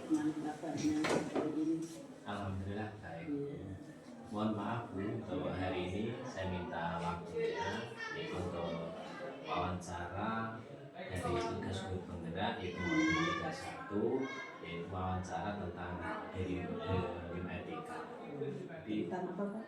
Gimana kabarnya hari ini? Alhamdulillah baik. Iya. Mohon maaf Bu, untuk hari ini saya minta waktunya yaitu untuk wawancara dari tugas guru penggerak yaitu modul 31 yaitu wawancara tentang D5 etika. Tentang apa Pak?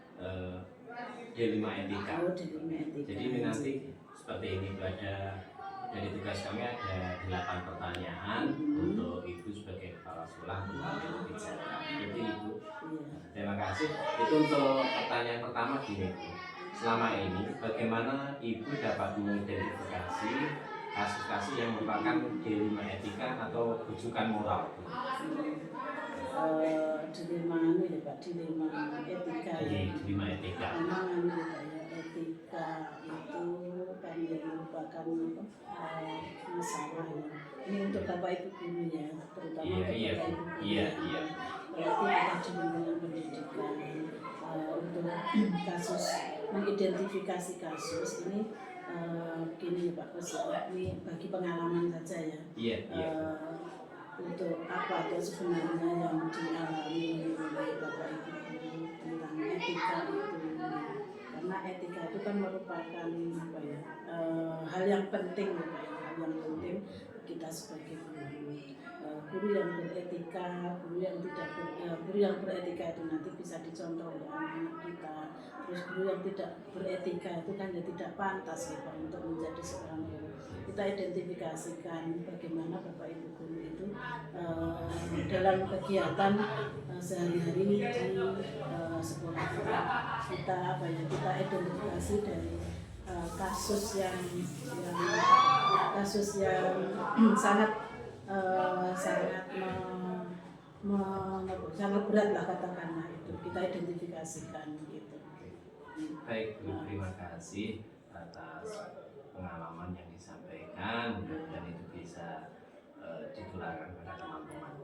D5 etika. Oh, D5 etika. Jadi ini nanti seperti ini ada dari tugas kami ada 8 pertanyaan untuk Ibu sebagai kepala sekolah untuk mengambil kebijakan. Jadi Ibu, terima kasih. Itu untuk pertanyaan pertama gini Bu. Selama ini bagaimana Ibu dapat mengidentifikasi kasus-kasus yang merupakan D5 etika atau rujukan moral? Dilema anu ya Pak, dilema etika. Dilema etika. Memang anu ya etika itu kan yang merupakan masalah ya. Ini untuk Bapak Ibu guru ya, terutama untuk Bapak Ibu guru. Berarti kita dengan pendidikan untuk kasus mengidentifikasi kasus ini begini ya Pak Kosya, ini bagi pengalaman saja ya. Untuk apa atau sebenarnya yang dialami oleh Bapak Ibu guru tentang etika itu, karena etika itu kan merupakan apa ya, hal yang penting ya Pak, hal yang penting kita sebagai guru. Guru yang beretika, guru yang beretika itu nanti bisa dicontoh oleh anak-anak kita. Terus guru yang tidak beretika itu kan ya tidak pantas ya Pak untuk menjadi seorang guru. Kita identifikasikan bagaimana Bapak Ibu guru itu dalam kegiatan sehari-hari di sekolah kita apa ya, kita identifikasi dari kasus yang sangat sangat berat lah katakanlah, itu kita identifikasikan gitu. Baik Bu, terima kasih atas pengalaman yang disampaikan dan itu bisa ditularkan pada teman-teman.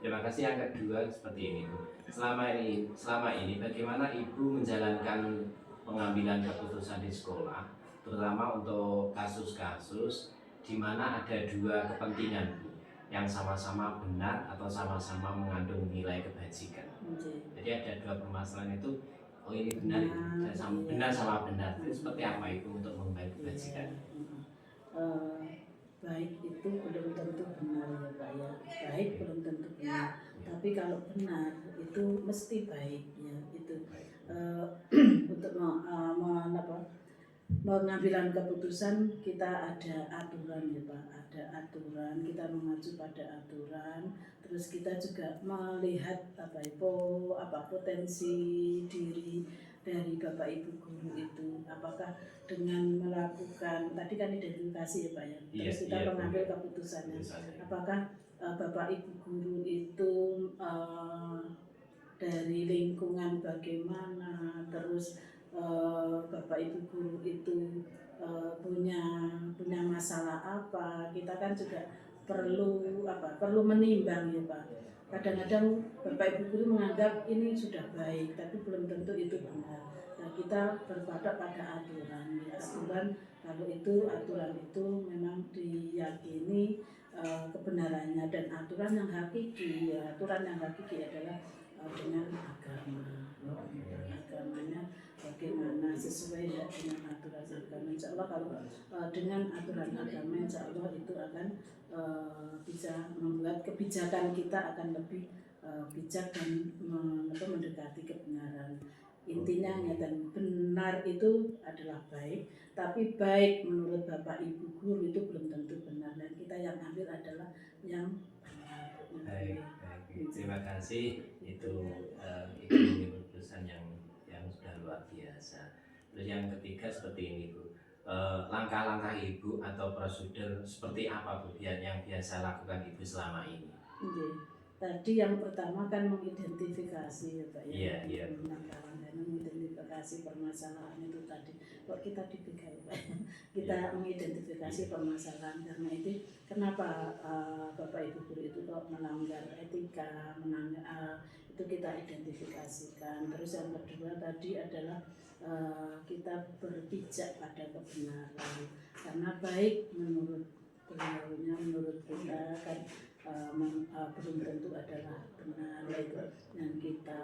Terima kasih. Yang kedua seperti ini Bu. Selama ini bagaimana Ibu menjalankan pengambilan keputusan di sekolah, terutama untuk kasus-kasus di mana ada dua kepentingan Bu, yang sama-sama benar atau sama-sama mengandung nilai kebajikan. Jadi ada dua permasalahan itu, oh ini benar, benar sama benar. Itu seperti apa itu untuk mengembali kebajikan? Baik itu belum tentu benar ya Pak ya. Baik belum tentu benar. Tapi kalau benar itu mesti baik ya itu. Untuk pengambilan keputusan kita ada aturan ya Pak, ada aturan, kita mengacu pada aturan. Terus kita juga melihat potensi diri dari Bapak Ibu guru itu, apakah dengan melakukan tadi kan identifikasi ya Pak ya, terus kita mengambil keputusannya, apakah Bapak Ibu guru itu dari lingkungan bagaimana, terus Bapak Ibu guru itu punya masalah apa, kita kan juga perlu menimbang ya Pak. Kadang-kadang Bapak Ibu guru menganggap ini sudah baik, tapi belum tentu itu benar. Nah, kita berpatok pada aturan. Kalau aturan itu memang diyakini kebenarannya, dan aturan yang hakiki adalah dengan agamanya bagaimana sesuai dengan aturan agama. Insya Allah kalau dengan aturan agama, insya Allah itu akan bisa membuat kebijakan kita akan lebih bijak dan mendekati kebenaran. Intinya dan benar itu adalah baik, tapi baik menurut Bapak Ibu guru itu belum tentu benar, dan kita yang ambil adalah yang benar. Baik. Terima kasih. Itu keputusan yang sudah luar biasa. Terus yang ketiga seperti ini Bu, langkah-langkah Ibu atau prosedur seperti apa Bu yang biasa lakukan Ibu selama ini? Tadi yang pertama kan mengidentifikasi ya Pak ya. Mengidentifikasi permasalahan itu tadi. Kok kita dipegang Pak? Kita mengidentifikasi permasalahan, karena itu kenapa Bapak Ibu guru itu kok melanggar etika, itu kita identifikasikan. Terus yang kedua tadi adalah kita berpijak pada kebenaran, karena baik menurut beliaunya, menurut kita kan belum tentu adalah benar itu yang kita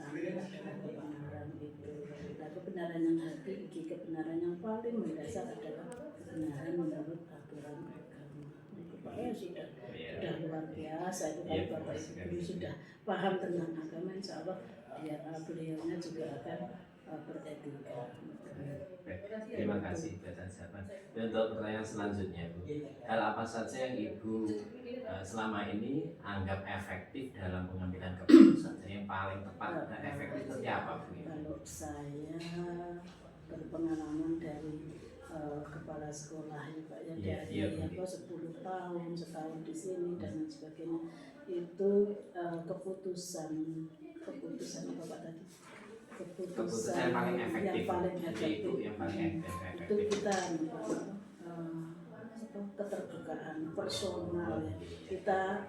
ambil adalah kebenaran itu. Nah, kebenaran yang hakiki, kebenaran yang paling mendasar adalah kebenaran menurut aturan agama. Supaya sudah luar biasa itu kalau Bapak Ibu guru sudah paham tentang agama, insya Allah beliaunya juga akan beretika. Terima kasih Bapak Zaman. Untuk pertanyaan selanjutnya Bu, hal apa saja yang Ibu selama ini anggap efektif dalam pengambilan keputusan? Yang paling tepat dan efektif seperti apa Bu? Kalau saya berpengalaman dari kepala sekolah ya Pak ya, dari 10 tahun, setahun di sini dan lain sebagainya, itu keputusan apa Pak tadi? Keputusan yang paling efektif itu kita keterbukaan personal ya. Kita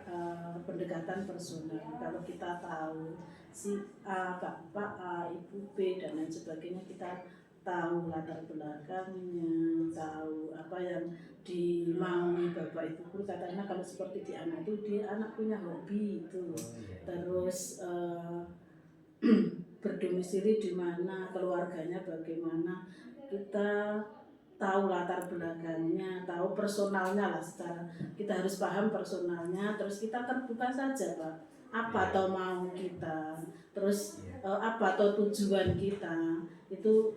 pendekatan personal. Kalau kita tahu si A, Bapak A, Ibu B dan lain sebagainya, kita tahu latar belakangnya, tahu apa yang dimaui Bapak Ibu guru. Katanya kalau seperti di anak itu, dia anak punya hobi itu, terus berdomisili di mana, keluarganya bagaimana, kita tahu latar belakangnya, tahu personalnya lah, secara kita harus paham personalnya, terus kita terbuka saja Pak, apa atau mau kita, terus apa atau tujuan kita, itu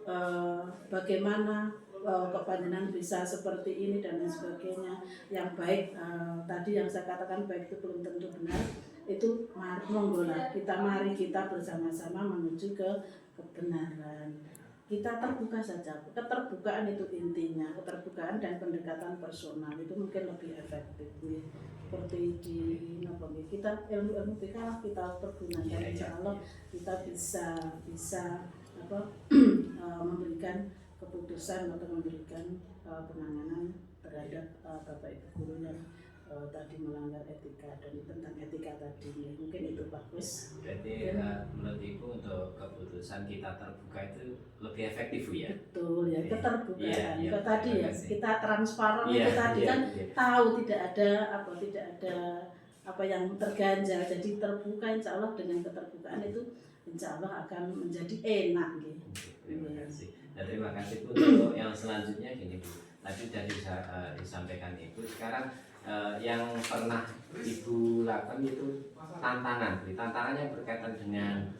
bagaimana kepanjangan bisa seperti ini dan lain sebagainya. Yang baik tadi yang saya katakan baik itu belum tentu benar, itu monggolah mari kita bersama-sama menuju ke kebenaran. Kita terbuka saja, keterbukaan itu intinya, keterbukaan dan pendekatan personal itu mungkin lebih efektif ya. Seperti di kita ilmu BK kita pergunakan, insya Allah kita bisa memberikan keputusan atau memberikan penanganan terhadap Bapak Ibu guru yang tadi melanggar etika, dan tentang etika tadi mungkin itu bagus. Jadi menurut Ibu untuk keputusan kita terbuka itu lebih efektif ya? Betul ya, keterbukaan. Tadi ya kita transparan itu tadi kan tahu tidak ada apa yang terganjal, jadi terbuka. Insya Allah dengan keterbukaan itu insya Allah akan menjadi enak gitu. Terima kasih. Dan terima kasih Bu. Untuk yang selanjutnya gini Bu, tadi sudah disampaikan Ibu. Sekarang yang pernah Ibu lakukan itu tantangannya berkaitan dengan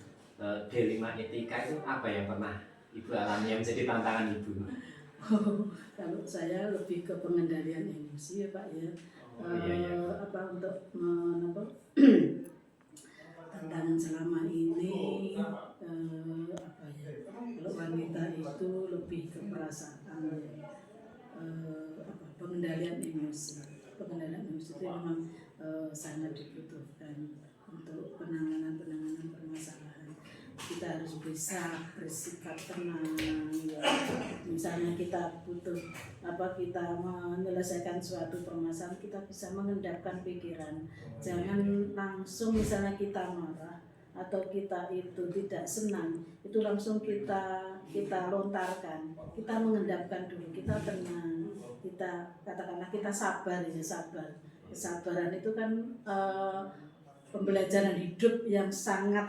D5 etika itu apa yang pernah Ibu alami yang menjadi tantangan Ibu? Kalau saya lebih ke pengendalian emosi ya Pak ya. Untuk tantangan selama ini kalau wanita itu lebih ke perasaan ya. Pengendalian emosi itu memang sangat dibutuhkan untuk penanganan permasalahan. Kita harus bisa bersikap tenang ya. Misalnya kita butuh kita menyelesaikan suatu permasalahan, kita bisa mengendapkan pikiran. Jangan langsung misalnya kita marah atau kita itu tidak senang, itu langsung kita lontarkan. Kita mengendapkan dulu, kita tenang, kita katakanlah kita sabar. Kesabaran itu kan pembelajaran hidup yang sangat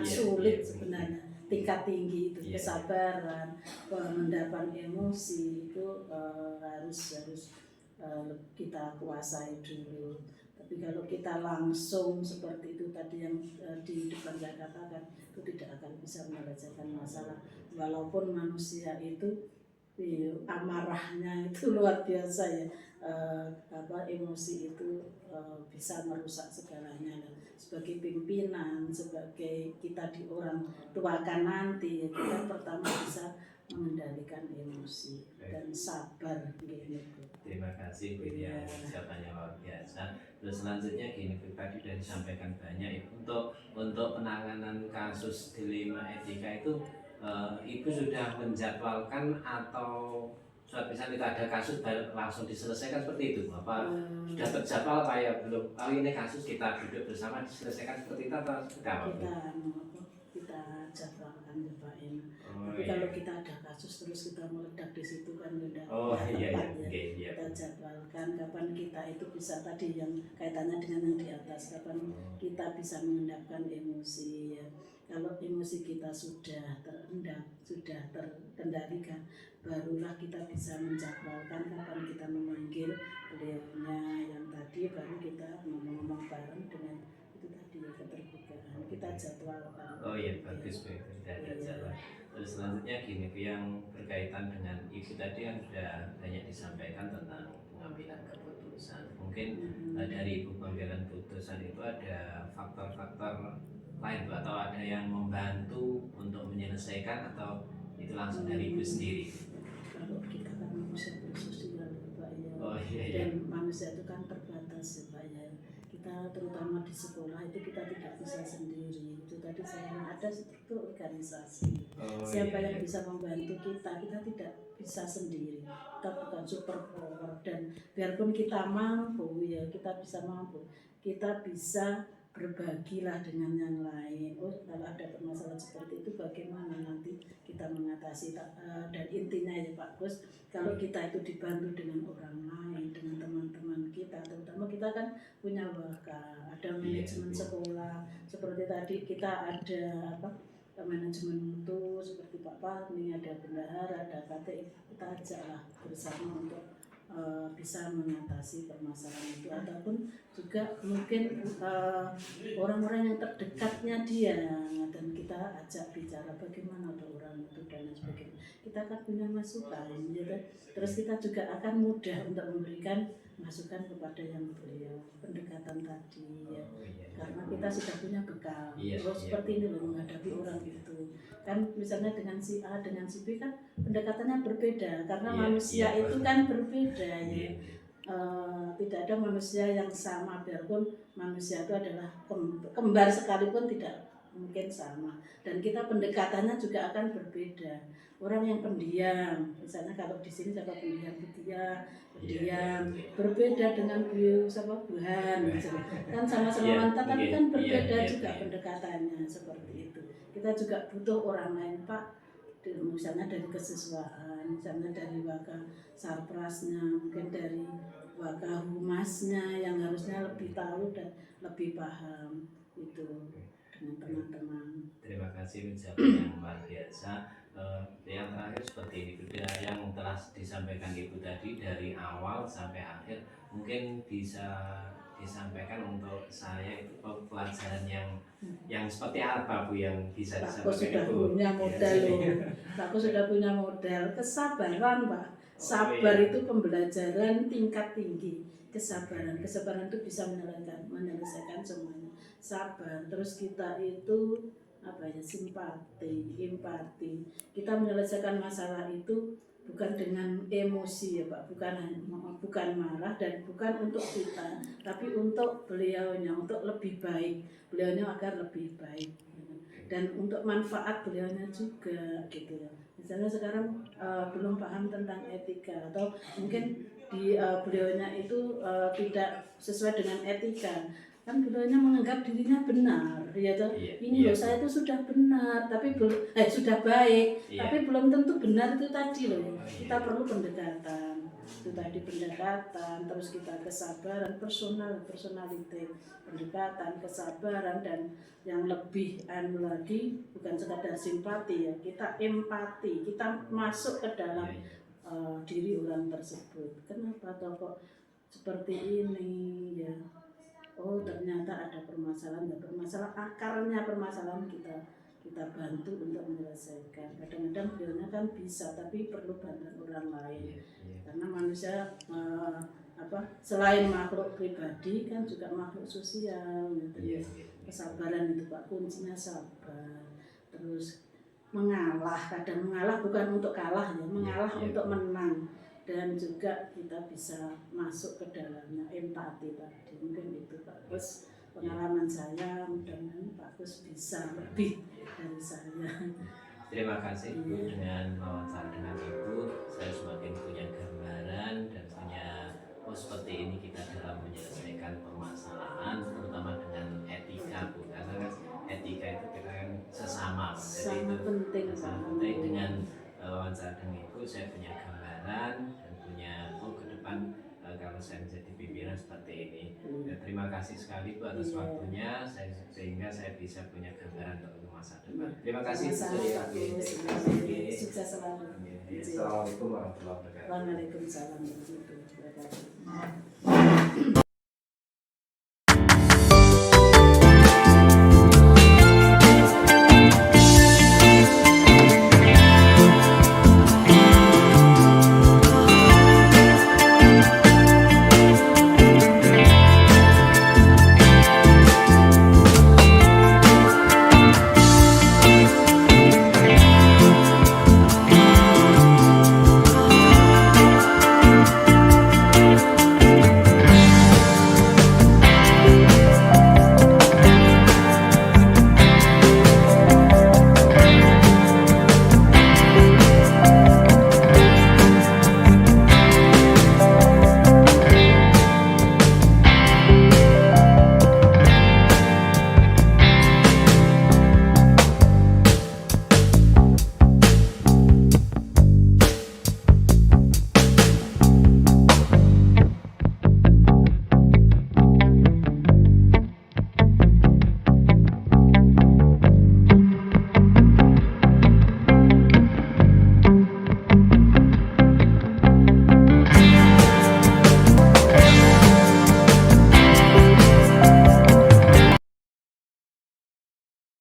sulit sebenarnya, tingkat tinggi itu. Kesabaran, mengendapkan emosi itu harus kita kuasai dulu. Tapi kalau kita langsung seperti itu tadi yang di depan saya katakan, itu tidak akan bisa menyelesaikan masalah. Walaupun manusia itu amarahnya itu luar biasa ya, emosi itu bisa merusak segalanya. Sebagai pimpinan, sebagai kita di orang tuakan nanti, kita pertama bisa mengendalikan emosi dan sabar gitu. Terima kasih Bu yang jawabannya luar biasa. Terus selanjutnya gini Bu, tadi sudah disampaikan banyak untuk penanganan kasus dilema etika itu Ibu sudah menjadwalkan atau suatu saat kita ada kasus langsung diselesaikan seperti itu? Apa sudah terjadwal apa ya belum? Kali ini kasus kita duduk bersama diselesaikan seperti itu atau seperti apa? kita jadwalkan ya Pak ya. Oh, Tapi iya. kalau kita ada kasus terus kita meledak di situ kan udah Oh iya, tepat iya. ya. Oke, iya. Kita jadwalkan kapan kita itu bisa tadi yang kaitannya dengan yang di atas, kapan kita bisa mengendapkan emosi ya. Kalau emosi kita sudah terendap, sudah terkendalikan, barulah kita bisa menjadwalkan kapan kita memanggil beliaunya yang tadi, baru kita ngomong-ngomong bareng dengan itu tadi ya, keterbukaan kita jadwalkan. Oh iya, bagus Bu, itu sudah ada jalan. Terus selanjutnya gini Bu, yang berkaitan dengan Ibu tadi yang sudah banyak disampaikan tentang pengambilan keputusan. Mungkin dari Ibu pengambilan keputusan itu ada faktor-faktor lain Bu, atau ada yang membantu untuk menyelesaikan, atau itu langsung dari Ibu sendiri? Kalau kita kan manusia bersosial Pak ya. Oh iya, iya. Dan manusia itu kan terbatas ya Pak ya. Kita terutama di sekolah itu kita tidak bisa sendiri. Itu tadi saya ada struktur organisasi. Siapa yang bisa membantu kita tidak bisa sendiri. Kita bukan super power, dan biarpun kita mampu ya, kita bisa mampu. Kita bisa berbagilah dengan yang lain. Oh, kalau ada permasalahan seperti itu bagaimana nanti kita mengatasi, dan intinya ya Pak Gus, kalau kita itu dibantu dengan orang lain, dengan teman-teman kita, terutama kita kan punya waka, ada manajemen sekolah seperti tadi kita ada manajemen mutu seperti Pak Parmi, ada bendahara, ada KTI, kita ajaklah bersama untuk bisa mengatasi permasalahan itu, ataupun juga mungkin orang-orang yang terdekatnya dia, dan kita ajak bicara bagaimana ada orang itu dan sebagainya. Kita akan punya masukan, gitu. Terus kita juga akan mudah untuk memberikan masukan kepada yang beliau pendekatan tadi ya. Karena kita sudah punya bekal. Seperti ini loh menghadapi orang itu. Kan misalnya dengan si A dengan si B kan pendekatannya berbeda karena manusia itu kan berbeda ya. Tidak ada manusia yang sama, biarpun manusia itu adalah kembar sekalipun tidak mungkin sama, dan kita pendekatannya juga akan berbeda. Orang yang pendiam, misalnya kalau di sini siapa pendiam, berbeda dengan Buhan, kan sama-sama mantan tapi kan berbeda juga pendekatannya seperti itu. Kita juga butuh orang lain Pak, misalnya dari kesiswaan, misalnya dari waka sarprasnya, mungkin dari waka humasnya yang harusnya lebih tahu dan lebih paham itu dengan teman-teman. Terima kasih penjelasan yang luar biasa. Yang terakhir seperti ini, yang telah disampaikan Ibu tadi dari awal sampai akhir, mungkin bisa disampaikan untuk saya itu pelajaran yang seperti apa Bu yang bisa disampaikan Aku sudah punya modal loh. Aku sudah punya modal kesabaran Pak. Sabar itu pembelajaran tingkat tinggi. Kesabaran itu bisa menyelesaikan semuanya. Sabar. Terus kita itu simpati, empati. Kita menyelesaikan masalah itu bukan dengan emosi ya Pak, bukan marah dan bukan untuk kita, tapi untuk beliaunya, untuk lebih baik beliaunya agar lebih baik, dan untuk manfaat beliaunya juga gitu ya. Misalnya sekarang belum paham tentang etika, atau mungkin di beliaunya itu tidak sesuai dengan etika, kan beliaunya menganggap dirinya benar ya toh. Ini loh saya itu sudah benar tapi sudah baik tapi belum tentu benar itu tadi loh. Kita perlu pendekatan itu tadi, pendekatan, terus kita kesabaran, personality, pendekatan, kesabaran, dan yang lebih lagi bukan sekadar simpati ya, kita empati, kita masuk ke dalam diri orang tersebut. Kenapa toh kok seperti ini ya? Oh ternyata ada permasalahan, akarnya permasalahan kita bantu untuk menyelesaikan. Kadang-kadang beliaunya kan bisa tapi perlu bantuan orang lain, karena manusia selain makhluk pribadi kan juga makhluk sosial gitu. Kesabaran itu Pak, kuncinya sabar. Terus mengalah, kadang mengalah bukan untuk kalah ya, mengalah untuk menang. Dan juga kita bisa masuk ke dalamnya, empati tadi, mungkin itu Pak Gus pengalaman saya, mudah-mudahan Pak Gus bisa lebih dari saya. Terima kasih Bu, dengan wawancara dengan Ibu saya semakin punya gambaran dan punya seperti ini kita dalam menyelesaikan permasalahan, terutama dengan etika Bu, karena etika itu kita kan sesama penting. Sangat penting. Dengan wawancara dengan Ibu saya punya gambaran dan punya ke depan kalau saya menjadi pimpinan seperti ini. Ya, terima kasih sekali Bu atas waktunya sehingga saya bisa punya gambaran untuk masa depan. Terima kasih. Sukses selalu. Assalamualaikum warahmatullahi wabarakatuh. Waalaikumsalam warahmatullahi wabarakatuh.